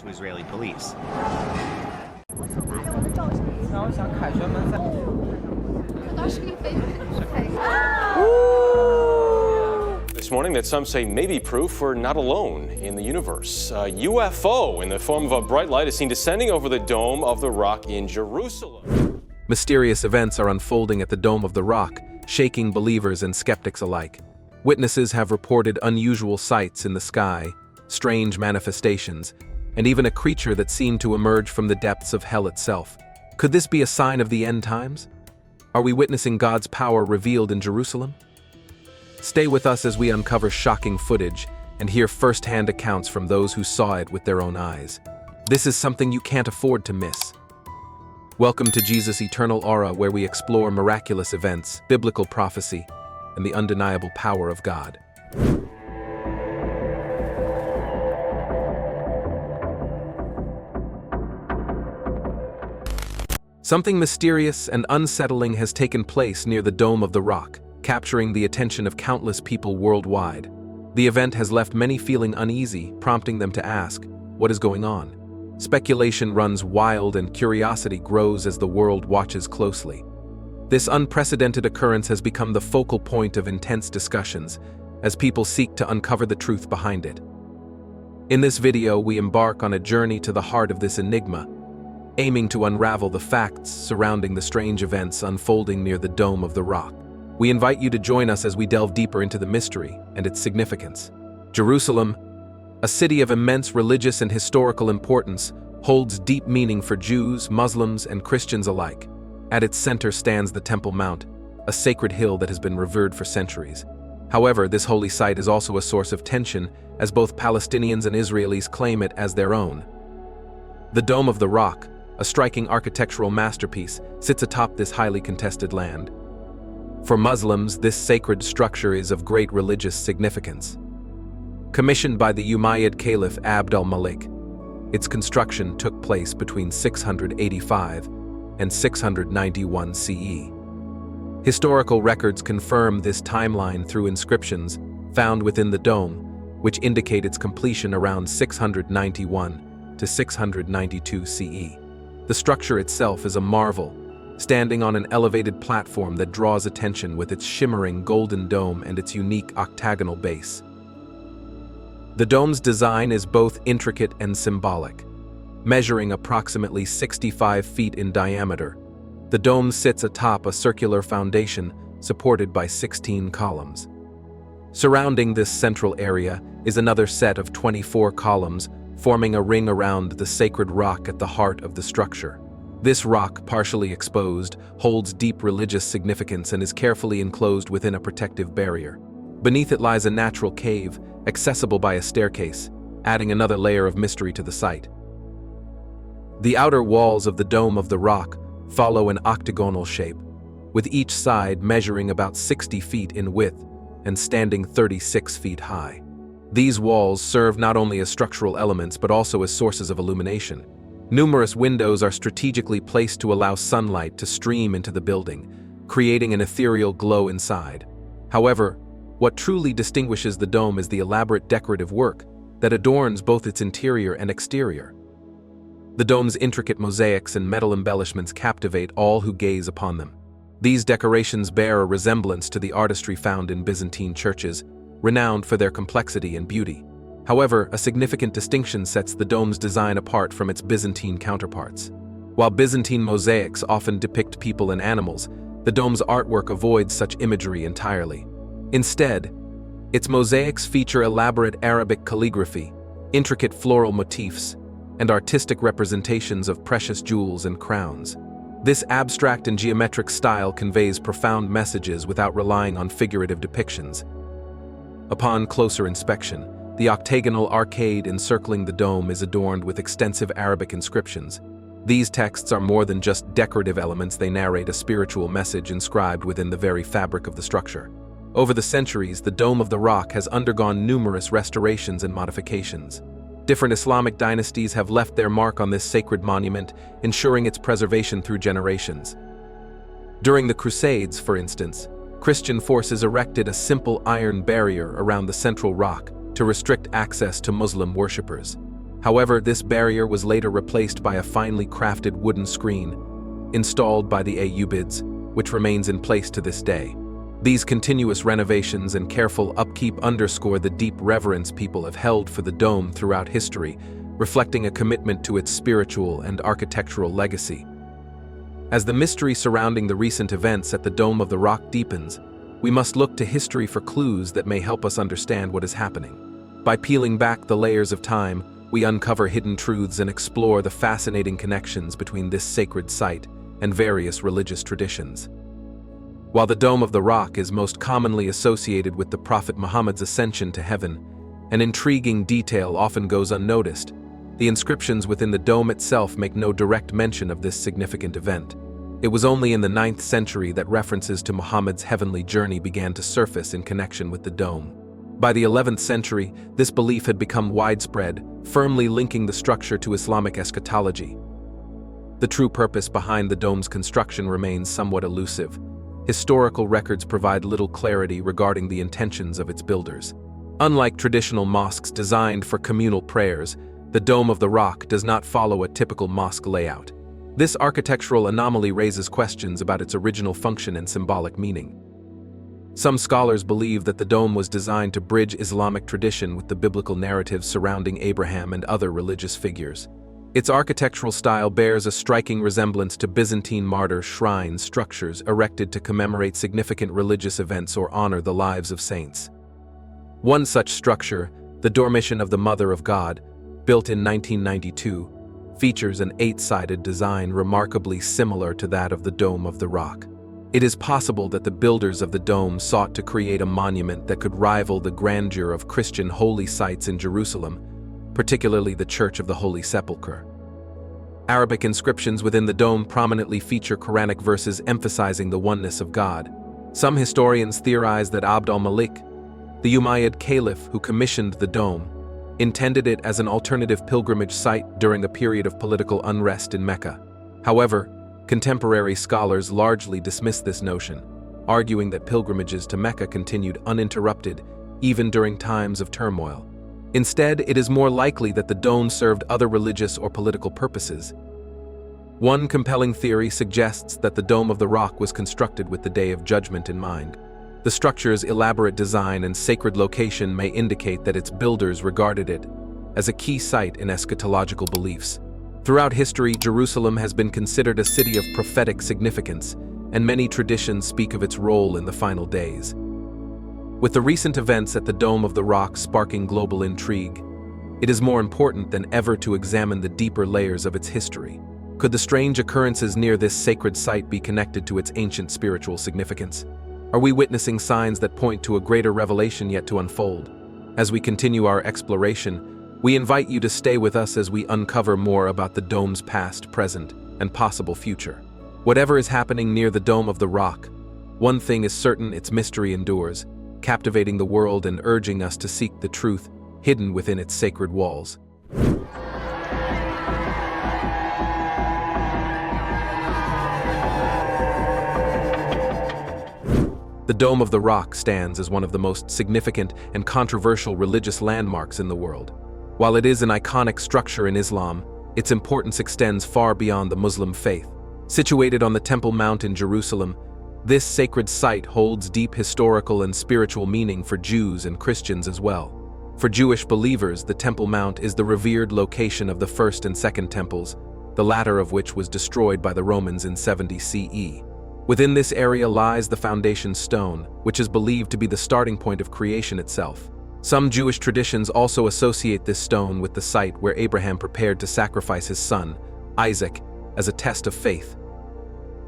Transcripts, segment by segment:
to Israeli police. This morning that some say may be proof we're not alone in the universe. A UFO in the form of a bright light is seen descending over the Dome of the Rock in Jerusalem. Mysterious events are unfolding at the Dome of the Rock, shaking believers and skeptics alike. Witnesses have reported unusual sights in the sky, strange manifestations, and even a creature that seemed to emerge from the depths of hell itself. Could this be a sign of the end times? Are we witnessing God's power revealed in Jerusalem? Stay with us as we uncover shocking footage and hear first-hand accounts from those who saw it with their own eyes. This is something you can't afford to miss. Welcome to Jesus' Eternal Aura, where we explore miraculous events, biblical prophecy, and the undeniable power of God. Something mysterious and unsettling has taken place near the Dome of the Rock, capturing the attention of countless people worldwide. The event has left many feeling uneasy, prompting them to ask, what is going on? Speculation runs wild and curiosity grows as the world watches closely. This unprecedented occurrence has become the focal point of intense discussions as people seek to uncover the truth behind it. In this video, we embark on a journey to the heart of this enigma, aiming to unravel the facts surrounding the strange events unfolding near the Dome of the Rock. We invite you to join us as we delve deeper into the mystery and its significance. Jerusalem, a city of immense religious and historical importance, holds deep meaning for Jews, Muslims, and Christians alike. At its center stands the Temple Mount, a sacred hill that has been revered for centuries. However, this holy site is also a source of tension, as both Palestinians and Israelis claim it as their own. The Dome of the Rock, a striking architectural masterpiece, sits atop this highly contested land. For Muslims, this sacred structure is of great religious significance. Commissioned by the Umayyad Caliph Abd al-Malik, its construction took place between 685 and 691 CE. Historical records confirm this timeline through inscriptions found within the dome, which indicate its completion around 691 to 692 CE. The structure itself is a marvel, standing on an elevated platform that draws attention with its shimmering golden dome and its unique octagonal base. The dome's design is both intricate and symbolic. Measuring approximately 65 feet in diameter, the dome sits atop a circular foundation supported by 16 columns. Surrounding this central area is another set of 24 columns, forming a ring around the sacred rock at the heart of the structure. This rock, partially exposed, holds deep religious significance and is carefully enclosed within a protective barrier. Beneath it lies a natural cave, accessible by a staircase, adding another layer of mystery to the site. The outer walls of the Dome of the Rock follow an octagonal shape, with each side measuring about 60 feet in width and standing 36 feet high. These walls serve not only as structural elements but also as sources of illumination. Numerous windows are strategically placed to allow sunlight to stream into the building, creating an ethereal glow inside. However, what truly distinguishes the dome is the elaborate decorative work that adorns both its interior and exterior. The dome's intricate mosaics and metal embellishments captivate all who gaze upon them. These decorations bear a resemblance to the artistry found in Byzantine churches, renowned for their complexity and beauty. However, a significant distinction sets the dome's design apart from its Byzantine counterparts. While Byzantine mosaics often depict people and animals, the dome's artwork avoids such imagery entirely. Instead, its mosaics feature elaborate Arabic calligraphy, intricate floral motifs, and artistic representations of precious jewels and crowns. This abstract and geometric style conveys profound messages without relying on figurative depictions. Upon closer inspection, the octagonal arcade encircling the dome is adorned with extensive Arabic inscriptions. These texts are more than just decorative elements, they narrate a spiritual message inscribed within the very fabric of the structure. Over the centuries, the Dome of the Rock has undergone numerous restorations and modifications. Different Islamic dynasties have left their mark on this sacred monument, ensuring its preservation through generations. During the Crusades, for instance, Christian forces erected a simple iron barrier around the central rock to restrict access to Muslim worshippers. However, this barrier was later replaced by a finely crafted wooden screen, installed by the Ayyubids, which remains in place to this day. These continuous renovations and careful upkeep underscore the deep reverence people have held for the dome throughout history, reflecting a commitment to its spiritual and architectural legacy. As the mystery surrounding the recent events at the Dome of the Rock deepens, we must look to history for clues that may help us understand what is happening. By peeling back the layers of time, we uncover hidden truths and explore the fascinating connections between this sacred site and various religious traditions. While the Dome of the Rock is most commonly associated with the Prophet Muhammad's ascension to heaven, an intriguing detail often goes unnoticed. The inscriptions within the dome itself make no direct mention of this significant event. It was only in the 9th century that references to Muhammad's heavenly journey began to surface in connection with the dome. By the 11th century, this belief had become widespread, firmly linking the structure to Islamic eschatology. The true purpose behind the dome's construction remains somewhat elusive. Historical records provide little clarity regarding the intentions of its builders. Unlike traditional mosques designed for communal prayers, the Dome of the Rock does not follow a typical mosque layout. This architectural anomaly raises questions about its original function and symbolic meaning. Some scholars believe that the dome was designed to bridge Islamic tradition with the biblical narratives surrounding Abraham and other religious figures. Its architectural style bears a striking resemblance to Byzantine martyr shrine structures erected to commemorate significant religious events or honor the lives of saints. One such structure, the Dormition of the Mother of God, built in 1992, features an 8-sided design remarkably similar to that of the Dome of the Rock. It is possible that the builders of the dome sought to create a monument that could rival the grandeur of Christian holy sites in Jerusalem, particularly the Church of the Holy Sepulchre. Arabic inscriptions within the dome prominently feature Quranic verses emphasizing the oneness of God. Some historians theorize that Abd al-Malik, the Umayyad caliph who commissioned the dome, intended it as an alternative pilgrimage site during a period of political unrest in Mecca. However, contemporary scholars largely dismiss this notion, arguing that pilgrimages to Mecca continued uninterrupted even during times of turmoil. Instead, it is more likely that the dome served other religious or political purposes. One compelling theory suggests that the Dome of the Rock was constructed with the Day of Judgment in mind. The structure's elaborate design and sacred location may indicate that its builders regarded it as a key site in eschatological beliefs. Throughout history, Jerusalem has been considered a city of prophetic significance, and many traditions speak of its role in the final days. With the recent events at the Dome of the Rock sparking global intrigue, it is more important than ever to examine the deeper layers of its history. Could the strange occurrences near this sacred site be connected to its ancient spiritual significance? Are we witnessing signs that point to a greater revelation yet to unfold? As we continue our exploration, we invite you to stay with us as we uncover more about the dome's past, present, and possible future. Whatever is happening near the Dome of the Rock, one thing is certain: its mystery endures, captivating the world and urging us to seek the truth hidden within its sacred walls. The Dome of the Rock stands as one of the most significant and controversial religious landmarks in the world. While it is an iconic structure in Islam, its importance extends far beyond the Muslim faith. Situated on the Temple Mount in Jerusalem, this sacred site holds deep historical and spiritual meaning for Jews and Christians as well. For Jewish believers, the Temple Mount is the revered location of the First and Second Temples, the latter of which was destroyed by the Romans in 70 CE. Within this area lies the foundation stone, which is believed to be the starting point of creation itself. Some Jewish traditions also associate this stone with the site where Abraham prepared to sacrifice his son, Isaac, as a test of faith.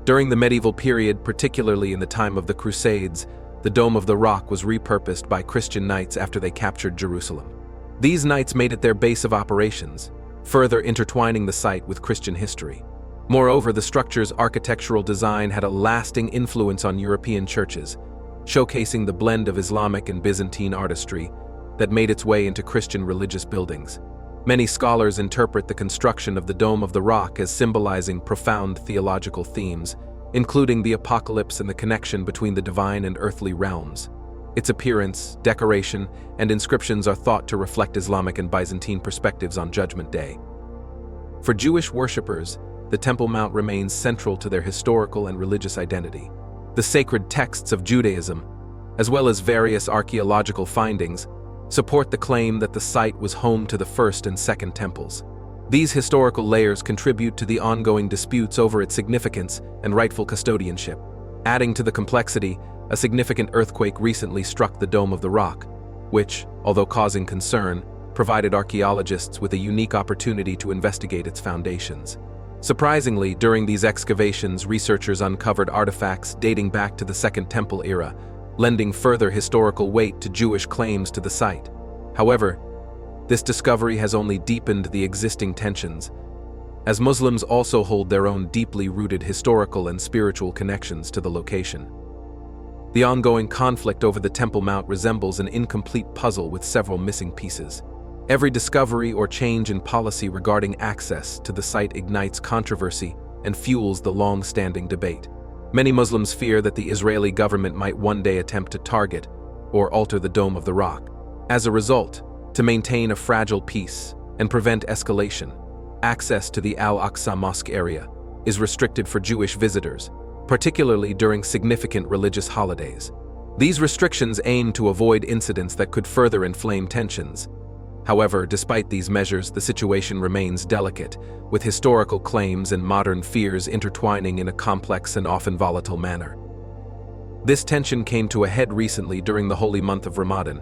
During the medieval period, particularly in the time of the Crusades, the Dome of the Rock was repurposed by Christian knights after they captured Jerusalem. These knights made it their base of operations, further intertwining the site with Christian history. Moreover, the structure's architectural design had a lasting influence on European churches, showcasing the blend of Islamic and Byzantine artistry that made its way into Christian religious buildings. Many scholars interpret the construction of the Dome of the Rock as symbolizing profound theological themes, including the apocalypse and the connection between the divine and earthly realms. Its appearance, decoration, and inscriptions are thought to reflect Islamic and Byzantine perspectives on Judgment Day. For Jewish worshippers, the Temple Mount remains central to their historical and religious identity. The sacred texts of Judaism, as well as various archaeological findings, support the claim that the site was home to the first and second temples. These historical layers contribute to the ongoing disputes over its significance and rightful custodianship. Adding to the complexity, a significant earthquake recently struck the Dome of the Rock, which, although causing concern, provided archaeologists with a unique opportunity to investigate its foundations. Surprisingly, during these excavations, researchers uncovered artifacts dating back to the Second Temple era, lending further historical weight to Jewish claims to the site. However, this discovery has only deepened the existing tensions, as Muslims also hold their own deeply rooted historical and spiritual connections to the location. The ongoing conflict over the Temple Mount resembles an incomplete puzzle with several missing pieces. Every discovery or change in policy regarding access to the site ignites controversy and fuels the long-standing debate. Many Muslims fear that the Israeli government might one day attempt to target or alter the Dome of the Rock. As a result, to maintain a fragile peace and prevent escalation, access to the Al-Aqsa Mosque area is restricted for Jewish visitors, particularly during significant religious holidays. These restrictions aim to avoid incidents that could further inflame tensions. However, despite these measures, the situation remains delicate, with historical claims and modern fears intertwining in a complex and often volatile manner. This tension came to a head recently during the holy month of Ramadan,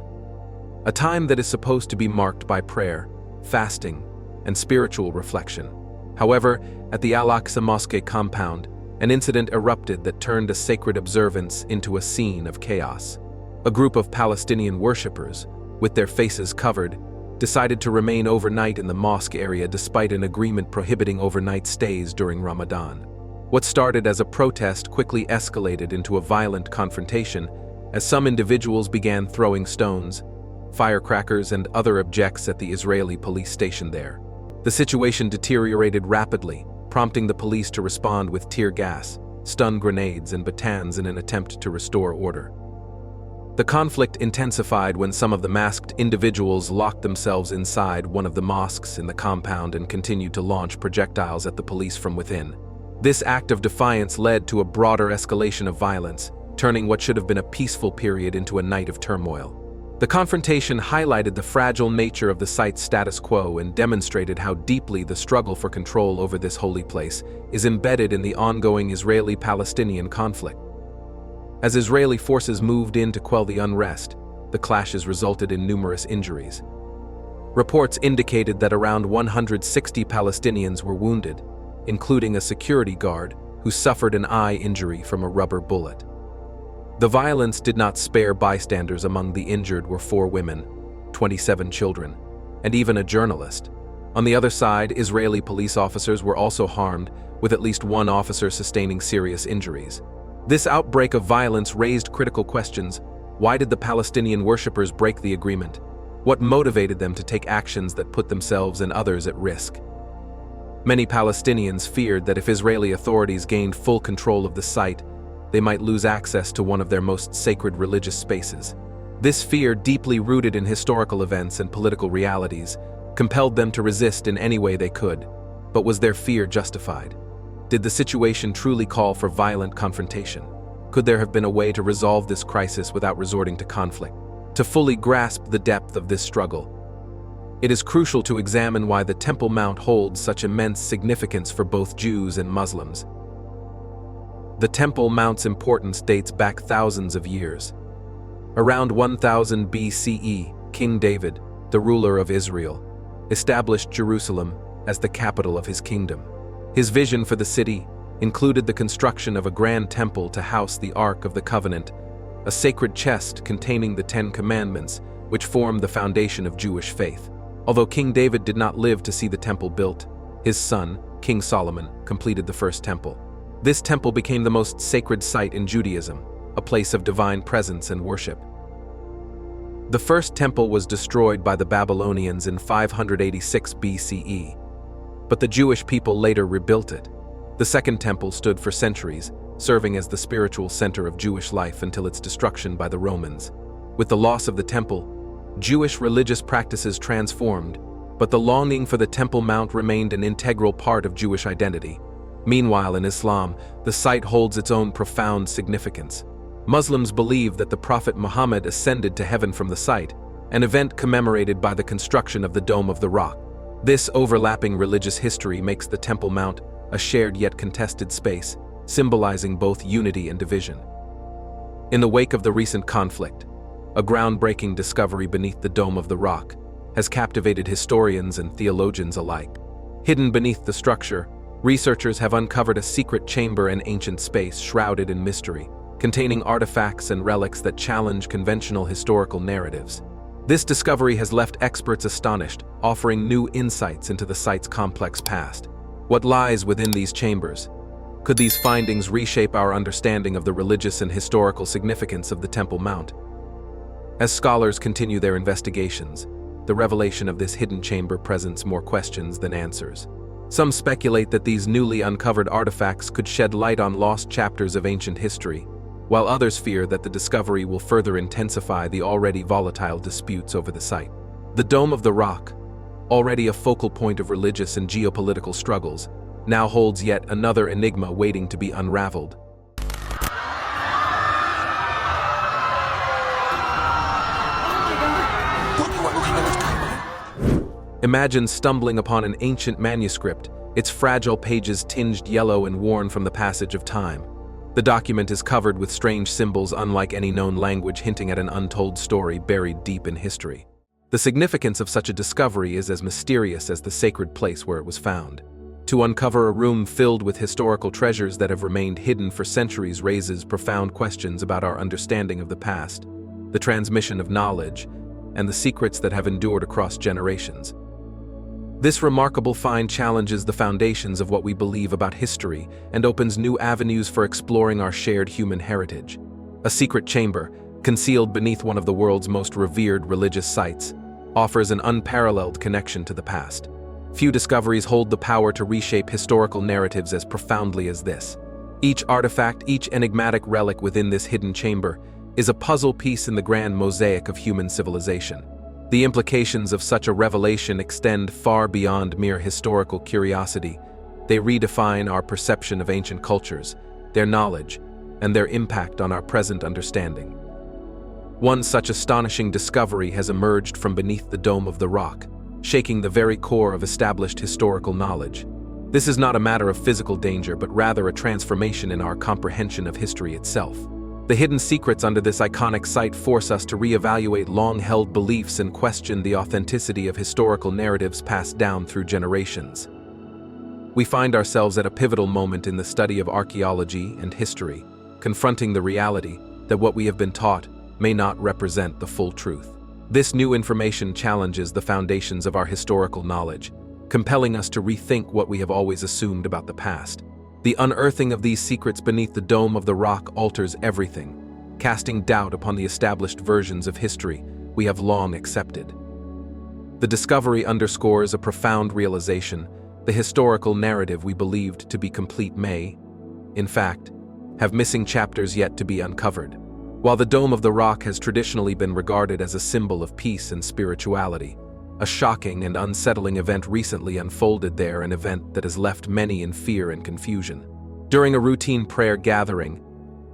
a time that is supposed to be marked by prayer, fasting, and spiritual reflection. However, at the Al-Aqsa Mosque compound, an incident erupted that turned a sacred observance into a scene of chaos. A group of Palestinian worshippers, with their faces covered, decided to remain overnight in the mosque area despite an agreement prohibiting overnight stays during Ramadan. What started as a protest quickly escalated into a violent confrontation as some individuals began throwing stones, firecrackers, and other objects at the Israeli police station there. The situation deteriorated rapidly, prompting the police to respond with tear gas, stun grenades, and batons in an attempt to restore order. The conflict intensified when some of the masked individuals locked themselves inside one of the mosques in the compound and continued to launch projectiles at the police from within. This act of defiance led to a broader escalation of violence, turning what should have been a peaceful period into a night of turmoil. The confrontation highlighted the fragile nature of the site's status quo and demonstrated how deeply the struggle for control over this holy place is embedded in the ongoing Israeli-Palestinian conflict. As Israeli forces moved in to quell the unrest, the clashes resulted in numerous injuries. Reports indicated that around 160 Palestinians were wounded, including a security guard who suffered an eye injury from a rubber bullet. The violence did not spare bystanders. Among the injured were 4 women, 27 children, and even a journalist. On the other side, Israeli police officers were also harmed, with at least one officer sustaining serious injuries. This outbreak of violence raised critical questions. Why did the Palestinian worshippers break the agreement? What motivated them to take actions that put themselves and others at risk? Many Palestinians feared that if Israeli authorities gained full control of the site, they might lose access to one of their most sacred religious spaces. This fear, deeply rooted in historical events and political realities, compelled them to resist in any way they could. But was their fear justified? Did the situation truly call for violent confrontation? Could there have been a way to resolve this crisis without resorting to conflict? To fully grasp the depth of this struggle, it is crucial to examine why the Temple Mount holds such immense significance for both Jews and Muslims. The Temple Mount's importance dates back thousands of years. Around 1000 BCE, King David, the ruler of Israel, established Jerusalem as the capital of his kingdom. His vision for the city included the construction of a grand temple to house the Ark of the Covenant, a sacred chest containing the 10 Commandments, which form the foundation of Jewish faith. Although King David did not live to see the temple built, his son, King Solomon, completed the first temple. This temple became the most sacred site in Judaism, a place of divine presence and worship. The first temple was destroyed by the Babylonians in 586 BCE, but the Jewish people later rebuilt it. The second temple stood for centuries, serving as the spiritual center of Jewish life until its destruction by the Romans. With the loss of the temple, Jewish religious practices transformed, but the longing for the Temple Mount remained an integral part of Jewish identity. Meanwhile, in Islam, the site holds its own profound significance. Muslims believe that the Prophet Muhammad ascended to heaven from the site, an event commemorated by the construction of the Dome of the Rock. This overlapping religious history makes the Temple Mount a shared yet contested space, symbolizing both unity and division. In the wake of the recent conflict, a groundbreaking discovery beneath the Dome of the Rock has captivated historians and theologians alike. Hidden beneath the structure, researchers have uncovered a secret chamber and ancient space shrouded in mystery, containing artifacts and relics that challenge conventional historical narratives. This discovery has left experts astonished, offering new insights into the site's complex past. What lies within these chambers? Could these findings reshape our understanding of the religious and historical significance of the Temple Mount? As scholars continue their investigations, the revelation of this hidden chamber presents more questions than answers. Some speculate that these newly uncovered artifacts could shed light on lost chapters of ancient history, while others fear that the discovery will further intensify the already volatile disputes over the site. The Dome of the Rock, already a focal point of religious and geopolitical struggles, now holds yet another enigma waiting to be unraveled. Imagine stumbling upon an ancient manuscript, its fragile pages tinged yellow and worn from the passage of time. The document is covered with strange symbols unlike any known language, hinting at an untold story buried deep in history. The significance of such a discovery is as mysterious as the sacred place where it was found. To uncover a room filled with historical treasures that have remained hidden for centuries raises profound questions about our understanding of the past, the transmission of knowledge, and the secrets that have endured across generations. This remarkable find challenges the foundations of what we believe about history and opens new avenues for exploring our shared human heritage. A secret chamber, concealed beneath one of the world's most revered religious sites, offers an unparalleled connection to the past. Few discoveries hold the power to reshape historical narratives as profoundly as this. Each artifact, each enigmatic relic within this hidden chamber, is a puzzle piece in the grand mosaic of human civilization. The implications of such a revelation extend far beyond mere historical curiosity. They redefine our perception of ancient cultures, their knowledge, and their impact on our present understanding. One such astonishing discovery has emerged from beneath the Dome of the Rock, shaking the very core of established historical knowledge. This is not a matter of physical danger, but rather a transformation in our comprehension of history itself. The hidden secrets under this iconic site force us to reevaluate long-held beliefs and question the authenticity of historical narratives passed down through generations. We find ourselves at a pivotal moment in the study of archaeology and history, confronting the reality that what we have been taught may not represent the full truth. This new information challenges the foundations of our historical knowledge, compelling us to rethink what we have always assumed about the past. The unearthing of these secrets beneath the Dome of the Rock alters everything, casting doubt upon the established versions of history we have long accepted. The discovery underscores a profound realization: the historical narrative we believed to be complete may, in fact, have missing chapters yet to be uncovered. While the Dome of the Rock has traditionally been regarded as a symbol of peace and spirituality, a shocking and unsettling event recently unfolded there, an event that has left many in fear and confusion. During a routine prayer gathering,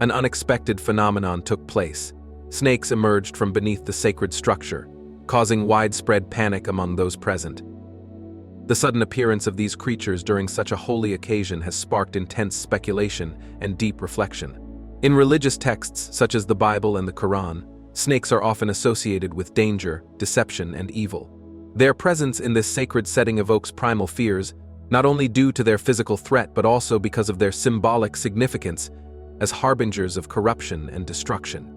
an unexpected phenomenon took place. Snakes emerged from beneath the sacred structure, causing widespread panic among those present. The sudden appearance of these creatures during such a holy occasion has sparked intense speculation and deep reflection. In religious texts such as the Bible and the Quran, snakes are often associated with danger, deception, and evil. Their presence in this sacred setting evokes primal fears, not only due to their physical threat but also because of their symbolic significance as harbingers of corruption and destruction.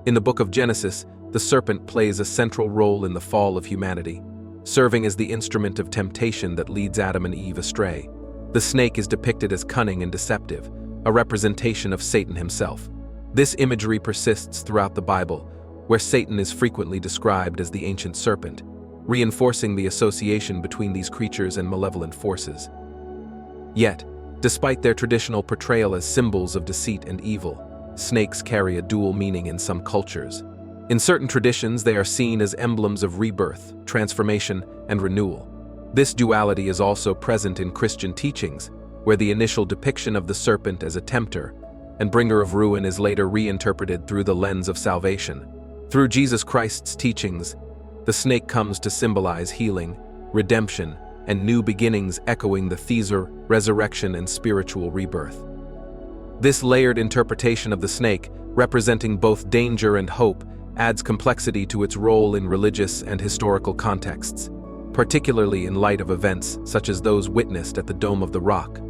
In the book of Genesis, the serpent plays a central role in the fall of humanity, serving as the instrument of temptation that leads Adam and Eve astray. The snake is depicted as cunning and deceptive, a representation of Satan himself. This imagery persists throughout the Bible, where Satan is frequently described as the ancient serpent, reinforcing the association between these creatures and malevolent forces. Yet, despite their traditional portrayal as symbols of deceit and evil, snakes carry a dual meaning in some cultures. In certain traditions, they are seen as emblems of rebirth, transformation, and renewal. This duality is also present in Christian teachings, where the initial depiction of the serpent as a tempter and bringer of ruin is later reinterpreted through the lens of salvation. Through Jesus Christ's teachings, the snake comes to symbolize healing, redemption, and new beginnings, echoing the theser, resurrection, and spiritual rebirth. This layered interpretation of the snake, representing both danger and hope, adds complexity to its role in religious and historical contexts, particularly in light of events such as those witnessed at the Dome of the Rock.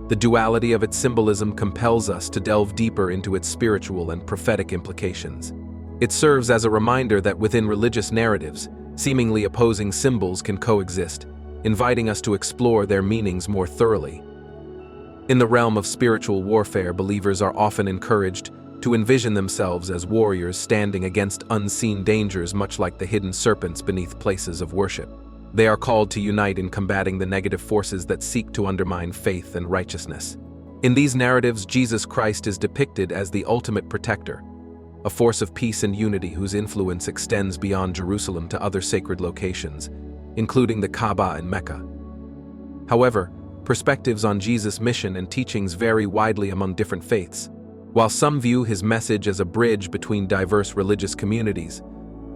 The duality of its symbolism compels us to delve deeper into its spiritual and prophetic implications. It serves as a reminder that within religious narratives, seemingly opposing symbols can coexist, inviting us to explore their meanings more thoroughly. In the realm of spiritual warfare, believers are often encouraged to envision themselves as warriors standing against unseen dangers, much like the hidden serpents beneath places of worship. They are called to unite in combating the negative forces that seek to undermine faith and righteousness. In these narratives, Jesus Christ is depicted as the ultimate protector, a force of peace and unity whose influence extends beyond Jerusalem to other sacred locations, including the Kaaba and Mecca. However, perspectives on Jesus' mission and teachings vary widely among different faiths. While some view his message as a bridge between diverse religious communities,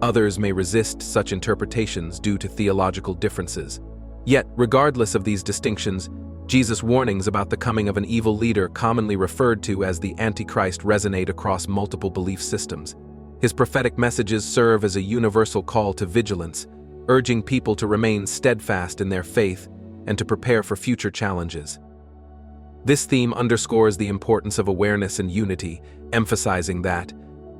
others may resist such interpretations due to theological differences. Yet, regardless of these distinctions, Jesus' warnings about the coming of an evil leader, commonly referred to as the Antichrist, resonate across multiple belief systems. His prophetic messages serve as a universal call to vigilance, urging people to remain steadfast in their faith and to prepare for future challenges. This theme underscores the importance of awareness and unity, emphasizing that,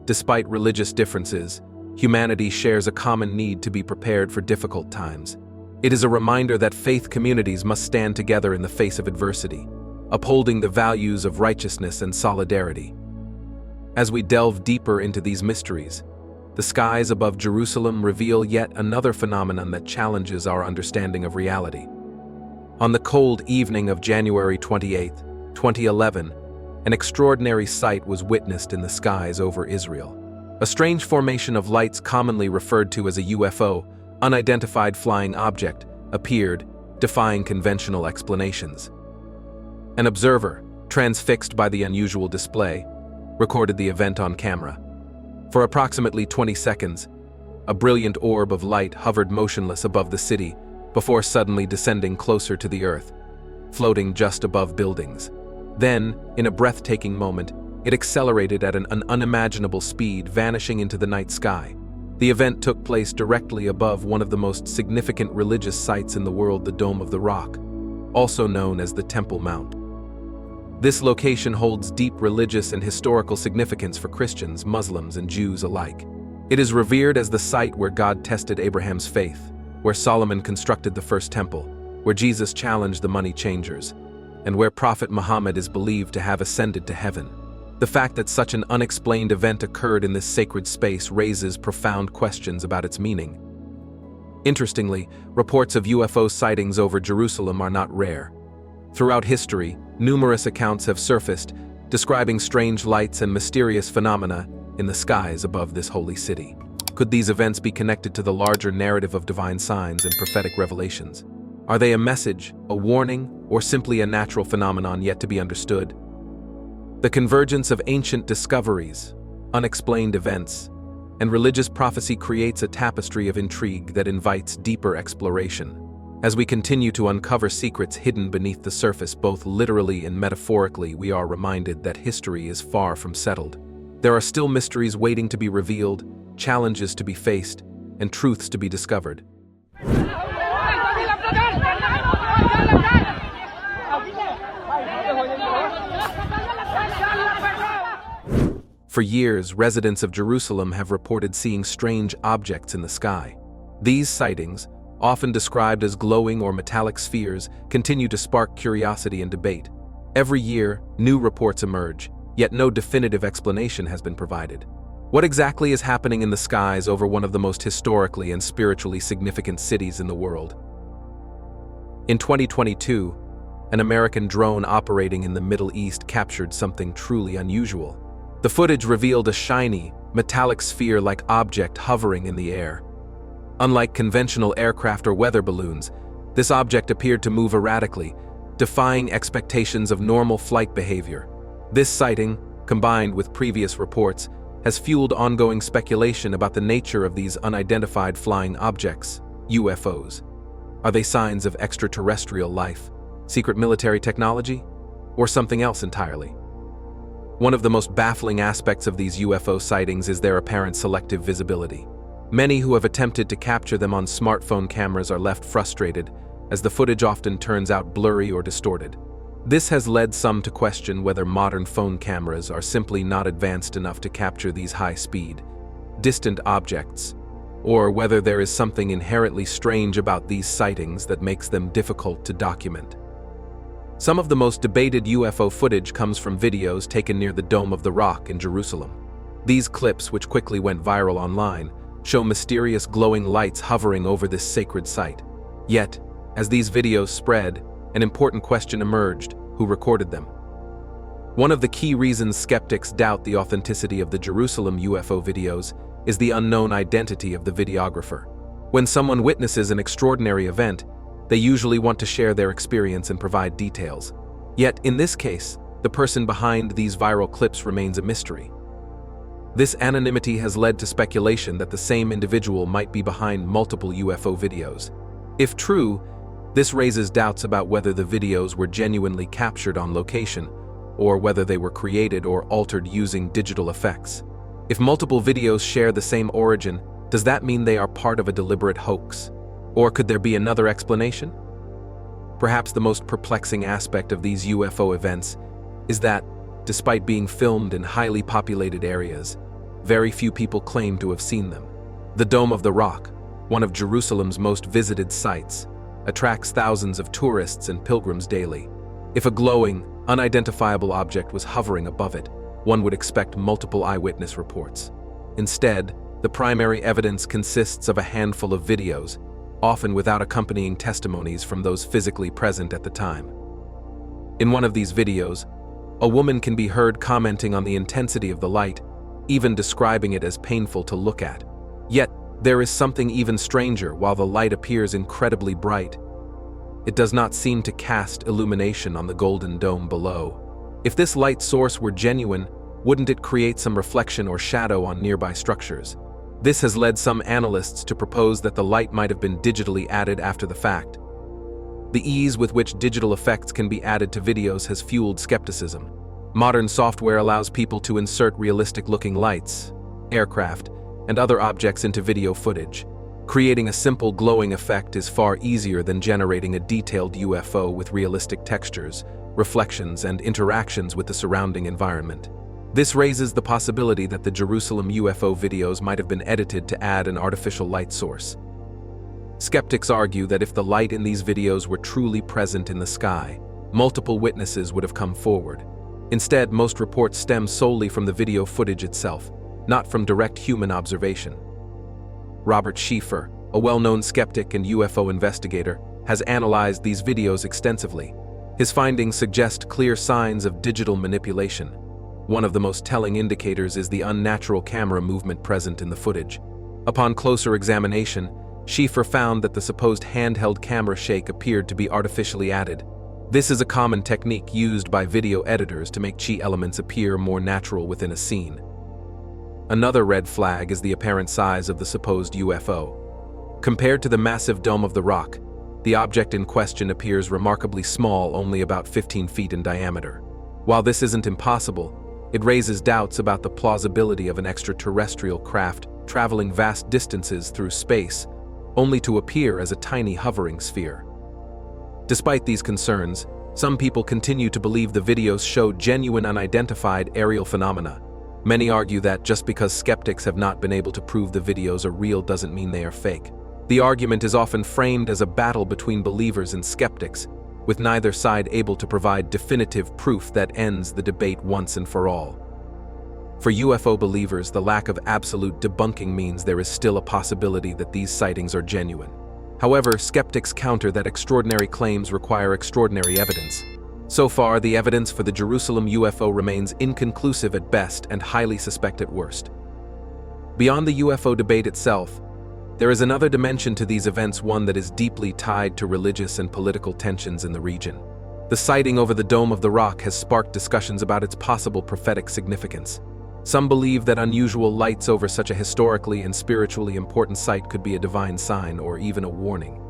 despite religious differences, humanity shares a common need to be prepared for difficult times. It is a reminder that faith communities must stand together in the face of adversity, upholding the values of righteousness and solidarity. As we delve deeper into these mysteries, the skies above Jerusalem reveal yet another phenomenon that challenges our understanding of reality. On the cold evening of January 28, 2011, an extraordinary sight was witnessed in the skies over Israel. A strange formation of lights, commonly referred to as a UFO, unidentified flying object, appeared, defying conventional explanations. An observer, transfixed by the unusual display, recorded the event on camera. For approximately 20 seconds, a brilliant orb of light hovered motionless above the city before suddenly descending closer to the earth, floating just above buildings. Then, in a breathtaking moment, it accelerated at an unimaginable speed, vanishing into the night sky. The event took place directly above one of the most significant religious sites in the world, the Dome of the Rock, also known as the Temple Mount. This location holds deep religious and historical significance for Christians, Muslims, and Jews alike. It is revered as the site where God tested Abraham's faith, where Solomon constructed the first temple, where Jesus challenged the money changers, and where Prophet Muhammad is believed to have ascended to heaven. The fact that such an unexplained event occurred in this sacred space raises profound questions about its meaning. Interestingly, reports of UFO sightings over Jerusalem are not rare. Throughout history, numerous accounts have surfaced describing strange lights and mysterious phenomena in the skies above this holy city. Could these events be connected to the larger narrative of divine signs and prophetic revelations? Are they a message, a warning, or simply a natural phenomenon yet to be understood? The convergence of ancient discoveries, unexplained events, and religious prophecy creates a tapestry of intrigue that invites deeper exploration. As we continue to uncover secrets hidden beneath the surface, both literally and metaphorically, we are reminded that history is far from settled. There are still mysteries waiting to be revealed, challenges to be faced, and truths to be discovered. For years, residents of Jerusalem have reported seeing strange objects in the sky. These sightings, often described as glowing or metallic spheres, continue to spark curiosity and debate. Every year, new reports emerge, yet no definitive explanation has been provided. What exactly is happening in the skies over one of the most historically and spiritually significant cities in the world? In 2022, an American drone operating in the Middle East captured something truly unusual. The footage revealed a shiny, metallic sphere-like object hovering in the air. Unlike conventional aircraft or weather balloons, this object appeared to move erratically, defying expectations of normal flight behavior. This sighting, combined with previous reports, has fueled ongoing speculation about the nature of these unidentified flying objects, UFOs. Are they signs of extraterrestrial life, secret military technology, or something else entirely? One of the most baffling aspects of these UFO sightings is their apparent selective visibility. Many who have attempted to capture them on smartphone cameras are left frustrated, as the footage often turns out blurry or distorted. This has led some to question whether modern phone cameras are simply not advanced enough to capture these high-speed, distant objects, or whether there is something inherently strange about these sightings that makes them difficult to document. Some of the most debated UFO footage comes from videos taken near the Dome of the Rock in Jerusalem. These clips, which quickly went viral online, show mysterious glowing lights hovering over this sacred site. Yet, as these videos spread, an important question emerged: who recorded them? One of the key reasons skeptics doubt the authenticity of the Jerusalem UFO videos is the unknown identity of the videographer. When someone witnesses an extraordinary event, they usually want to share their experience and provide details. Yet, in this case, the person behind these viral clips remains a mystery. This anonymity has led to speculation that the same individual might be behind multiple UFO videos. If true, this raises doubts about whether the videos were genuinely captured on location, or whether they were created or altered using digital effects. If multiple videos share the same origin, does that mean they are part of a deliberate hoax? Or could there be another explanation? Perhaps the most perplexing aspect of these UFO events is that, despite being filmed in highly populated areas, very few people claim to have seen them. The Dome of the Rock, one of Jerusalem's most visited sites, attracts thousands of tourists and pilgrims daily. If a glowing, unidentifiable object was hovering above it, one would expect multiple eyewitness reports. Instead, the primary evidence consists of a handful of videos, often without accompanying testimonies from those physically present at the time. In one of these videos, a woman can be heard commenting on the intensity of the light, even describing it as painful to look at. Yet, there is something even stranger. While the light appears incredibly bright, it does not seem to cast illumination on the golden dome below. If this light source were genuine, wouldn't it create some reflection or shadow on nearby structures? This has led some analysts to propose that the light might have been digitally added after the fact. The ease with which digital effects can be added to videos has fueled skepticism. Modern software allows people to insert realistic-looking lights, aircraft, and other objects into video footage. Creating a simple glowing effect is far easier than generating a detailed UFO with realistic textures, reflections, and interactions with the surrounding environment. This raises the possibility that the Jerusalem UFO videos might have been edited to add an artificial light source. Skeptics argue that if the light in these videos were truly present in the sky, multiple witnesses would have come forward. Instead, most reports stem solely from the video footage itself, not from direct human observation. Robert Schieffer, a well-known skeptic and UFO investigator, has analyzed these videos extensively. His findings suggest clear signs of digital manipulation. One of the most telling indicators is the unnatural camera movement present in the footage. Upon closer examination, Schieffer found that the supposed handheld camera shake appeared to be artificially added. This is a common technique used by video editors to make key elements appear more natural within a scene. Another red flag is the apparent size of the supposed UFO. Compared to the massive Dome of the Rock, the object in question appears remarkably small, only about 15 feet in diameter. While this isn't impossible, it raises doubts about the plausibility of an extraterrestrial craft traveling vast distances through space, only to appear as a tiny hovering sphere. Despite these concerns, some people continue to believe the videos show genuine unidentified aerial phenomena. Many argue that just because skeptics have not been able to prove the videos are real doesn't mean they are fake. The argument is often framed as a battle between believers and skeptics, with neither side able to provide definitive proof that ends the debate once and for all. For UFO believers, the lack of absolute debunking means there is still a possibility that these sightings are genuine. However, skeptics counter that extraordinary claims require extraordinary evidence. So far, the evidence for the Jerusalem UFO remains inconclusive at best and highly suspect at worst. Beyond the UFO debate itself, there is another dimension to these events, one that is deeply tied to religious and political tensions in the region. The sighting over the Dome of the Rock has sparked discussions about its possible prophetic significance. Some believe that unusual lights over such a historically and spiritually important site could be a divine sign or even a warning.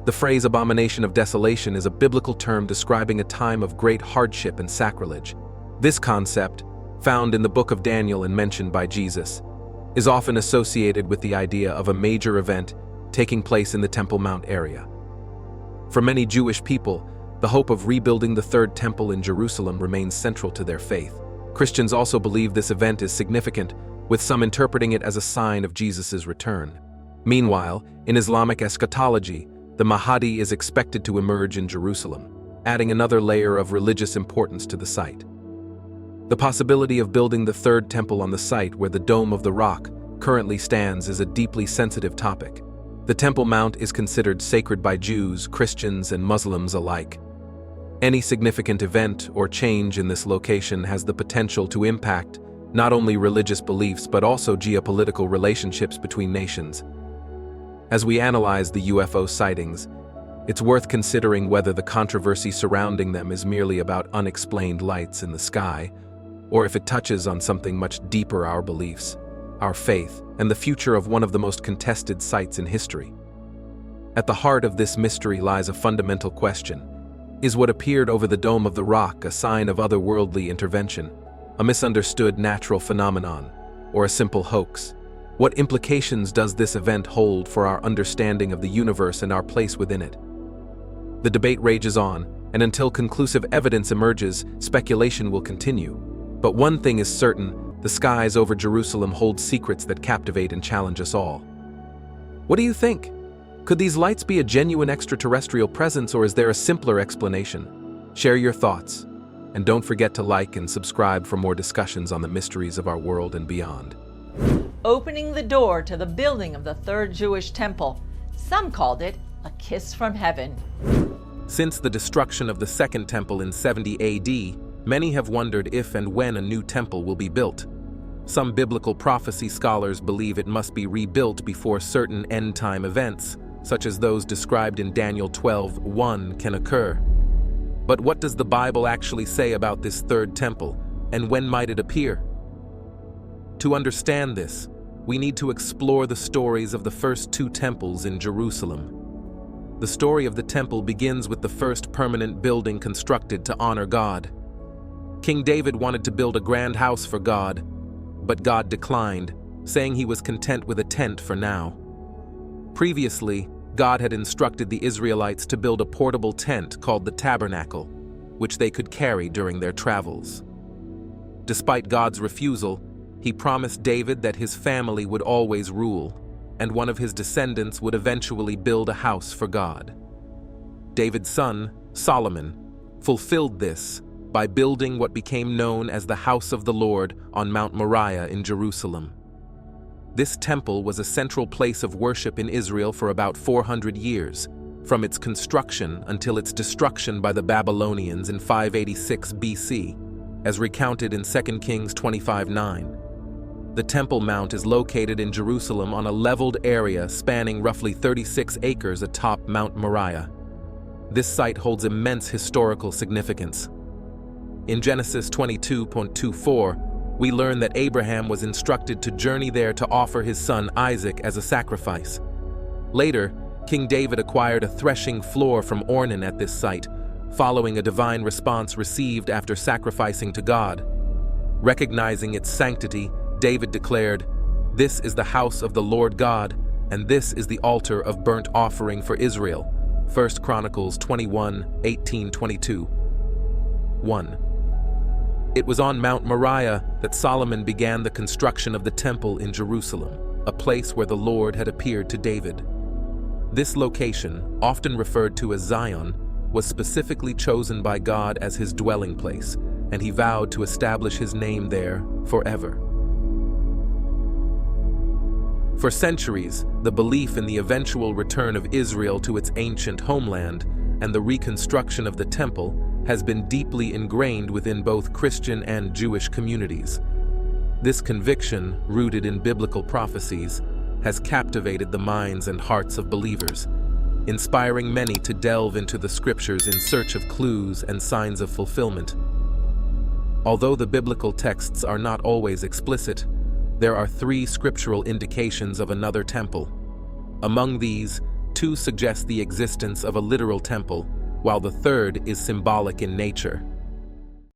The phrase abomination of desolation is a biblical term describing a time of great hardship and sacrilege. This concept, found in the book of Daniel and mentioned by Jesus, is often associated with the idea of a major event taking place in the Temple Mount area. For many Jewish people, the hope of rebuilding the Third Temple in Jerusalem remains central to their faith. Christians also believe this event is significant, with some interpreting it as a sign of Jesus' return. Meanwhile, in Islamic eschatology, the Mahdi is expected to emerge in Jerusalem, adding another layer of religious importance to the site. The possibility of building the Third Temple on the site where the Dome of the Rock currently stands is a deeply sensitive topic. The Temple Mount is considered sacred by Jews, Christians, and Muslims alike. Any significant event or change in this location has the potential to impact not only religious beliefs but also geopolitical relationships between nations. As we analyze the UFO sightings, it's worth considering whether the controversy surrounding them is merely about unexplained lights in the sky, or if it touches on something much deeper: our beliefs, our faith, and the future of one of the most contested sites in history. At the heart of this mystery lies a fundamental question. Is what appeared over the Dome of the Rock a sign of otherworldly intervention, a misunderstood natural phenomenon, or a simple hoax? What implications does this event hold for our understanding of the universe and our place within it? The debate rages on, and until conclusive evidence emerges, speculation will continue. But one thing is certain: the skies over Jerusalem hold secrets that captivate and challenge us all. What do you think? Could these lights be a genuine extraterrestrial presence, or is there a simpler explanation? Share your thoughts, and don't forget to like and subscribe for more discussions on the mysteries of our world and beyond. Opening the door to the building of the Third Jewish Temple. Some called it a kiss from heaven. Since the destruction of the Second Temple in 70 AD, many have wondered if and when a new temple will be built. Some biblical prophecy scholars believe it must be rebuilt before certain end-time events, such as those described in Daniel 12:1, can occur. But what does the Bible actually say about this Third Temple, and when might it appear? To understand this, we need to explore the stories of the first two temples in Jerusalem. The story of the temple begins with the first permanent building constructed to honor God. King David wanted to build a grand house for God, but God declined, saying he was content with a tent for now. Previously, God had instructed the Israelites to build a portable tent called the tabernacle, which they could carry during their travels. Despite God's refusal, he promised David that his family would always rule, and one of his descendants would eventually build a house for God. David's son, Solomon, fulfilled this by building what became known as the House of the Lord on Mount Moriah in Jerusalem. This temple was a central place of worship in Israel for about 400 years, from its construction until its destruction by the Babylonians in 586 BC, as recounted in 2 Kings 25:9. The Temple Mount is located in Jerusalem on a leveled area spanning roughly 36 acres atop Mount Moriah. This site holds immense historical significance. In Genesis 22:24, we learn that Abraham was instructed to journey there to offer his son Isaac as a sacrifice. Later, King David acquired a threshing floor from Ornan at this site, following a divine response received after sacrificing to God. Recognizing its sanctity, David declared, "This is the house of the Lord God, and this is the altar of burnt offering for Israel." 1 Chronicles 21:18-22. 1. It was on Mount Moriah that Solomon began the construction of the temple in Jerusalem, a place where the Lord had appeared to David. This location, often referred to as Zion, was specifically chosen by God as his dwelling place, and he vowed to establish his name there forever. For centuries, the belief in the eventual return of Israel to its ancient homeland and the reconstruction of the temple has been deeply ingrained within both Christian and Jewish communities. This conviction, rooted in biblical prophecies, has captivated the minds and hearts of believers, inspiring many to delve into the scriptures in search of clues and signs of fulfillment. Although the biblical texts are not always explicit, there are 3 scriptural indications of another temple. Among these, 2 suggest the existence of a literal temple, while the third is symbolic in nature.